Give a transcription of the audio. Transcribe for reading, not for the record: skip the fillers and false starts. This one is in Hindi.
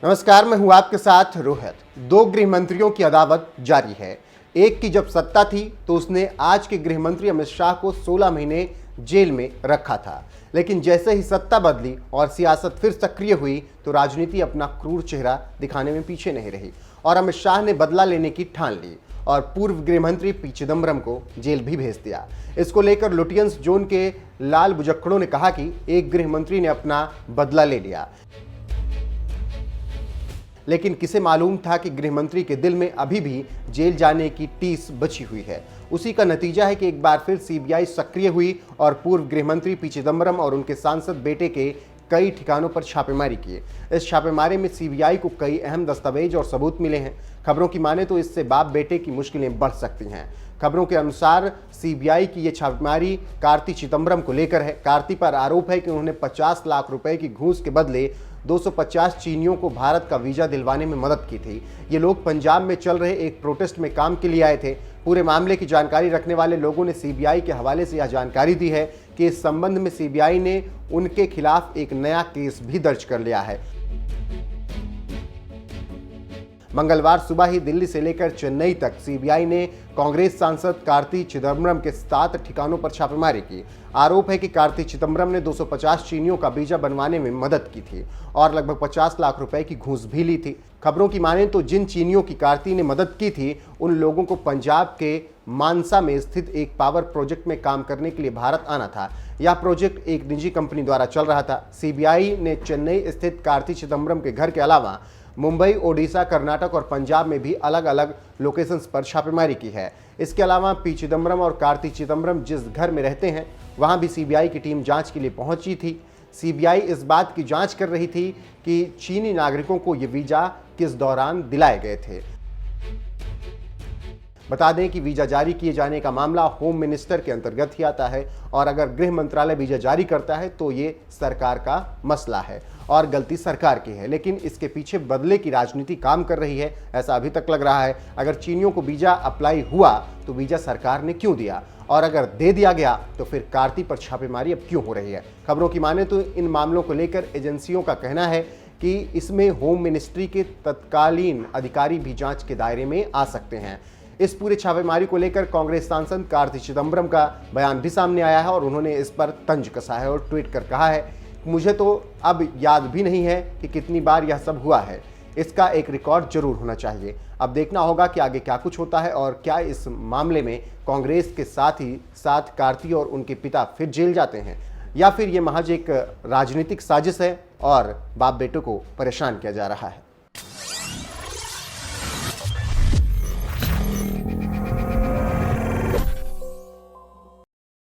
नमस्कार, मैं हूं आपके साथ रोहित। दो गृह मंत्रियों की अदावत जारी है। एक की जब सत्ता थी तो उसने आज के गृह मंत्री अमित शाह को 16 महीने जेल में रखा था, लेकिन जैसे ही सत्ता बदली और सियासत फिर सक्रिय हुई तो राजनीति अपना क्रूर चेहरा दिखाने में पीछे नहीं रही और अमित शाह ने बदला लेने की ठान ली और पूर्व गृह मंत्री पी चिदम्बरम को जेल भी भेज दिया। इसको लेकर लुटियंस जोन के लाल बुजक्कड़ों ने कहा कि एक गृह मंत्री ने अपना बदला ले लिया, लेकिन किसे मालूम था कि गृह मंत्री के दिल में अभी भी जेल जाने की टीस बची हुई है। उसी का नतीजा है कि एक बार फिर सीबीआई सक्रिय हुई और पूर्व गृह मंत्री पी चिदम्बरम और उनके सांसद बेटे के कई ठिकानों पर छापेमारी किए। इस छापेमारी में सीबीआई को कई अहम दस्तावेज और सबूत मिले हैं। खबरों की माने तो इससे बाप बेटे की मुश्किलें बढ़ सकती हैं। खबरों के अनुसार सीबीआई की यह छापेमारी कार्ति चिदम्बरम को लेकर है। कार्ति पर आरोप है कि उन्होंने 50 लाख रुपए की घूस के बदले 250 चीनियों को भारत का वीजा दिलवाने में मदद की थी। ये लोग पंजाब में चल रहे एक प्रोटेस्ट में काम के लिए आए थे। पूरे मामले की जानकारी रखने वाले लोगों ने सीबीआई के हवाले से यह जानकारी दी है कि इस संबंध में सीबीआई ने उनके खिलाफ एक नया केस भी दर्ज कर लिया है। मंगलवार सुबह ही दिल्ली से लेकर चेन्नई तक सीबीआई ने कांग्रेस सांसद कार्ति चिदम्बरम के 7 ठिकानों पर छापेमारी की। आरोप है कि कार्ति चिदम्बरम ने 250 चीनियों का वीजा बनवाने में मदद की थी और लगभग 50 लाख रुपए की घूस भी ली थी। खबरों की माने तो जिन चीनियों की कार्ति ने मदद की थी उन लोगों को पंजाब के मानसा में स्थित एक पावर प्रोजेक्ट में काम करने के लिए भारत आना था। यह प्रोजेक्ट एक निजी कंपनी द्वारा चल रहा था। सीबीआई ने चेन्नई स्थित कार्ति चिदम्बरम के घर के अलावा मुंबई, ओडिशा, कर्नाटक और पंजाब में भी अलग अलग लोकेशंस पर छापेमारी की है। इसके अलावा पी चिदम्बरम और कार्ति चिदम्बरम जिस घर में रहते हैं वहां भी सीबीआई की टीम जांच के लिए पहुंची थी। सीबीआई इस बात की जांच कर रही थी कि चीनी नागरिकों को ये वीजा किस दौरान दिलाए गए थे। बता दें कि वीजा जारी किए जाने का मामला होम मिनिस्टर के अंतर्गत ही आता है और अगर गृह मंत्रालय वीजा जारी करता है तो ये सरकार का मसला है और गलती सरकार की है, लेकिन इसके पीछे बदले की राजनीति काम कर रही है, ऐसा अभी तक लग रहा है। अगर चीनियों को वीजा अप्लाई हुआ तो वीजा सरकार ने क्यों दिया और अगर दे दिया गया तो फिर कार्ति पर छापेमारी अब क्यों हो रही है। खबरों की माने तो इन मामलों को लेकर एजेंसियों का कहना है कि इसमें होम मिनिस्ट्री के तत्कालीन अधिकारी भी जांच के दायरे में आ सकते हैं। इस पूरे छापेमारी को लेकर कांग्रेस सांसद कार्ति चिदम्बरम का बयान भी सामने आया है और उन्होंने इस पर तंज कसा है और ट्वीट कर कहा है, मुझे तो अब याद भी नहीं है कि कितनी बार यह सब हुआ है। इसका एक रिकॉर्ड जरूर होना चाहिए। अब देखना होगा कि आगे क्या कुछ होता है और क्या इस मामले में कांग्रेस के साथ ही साथ कार्ति और उनके पिता फिर जेल जाते हैं या फिर ये महज एक राजनीतिक साजिश है और बाप बेटों को परेशान किया जा रहा है।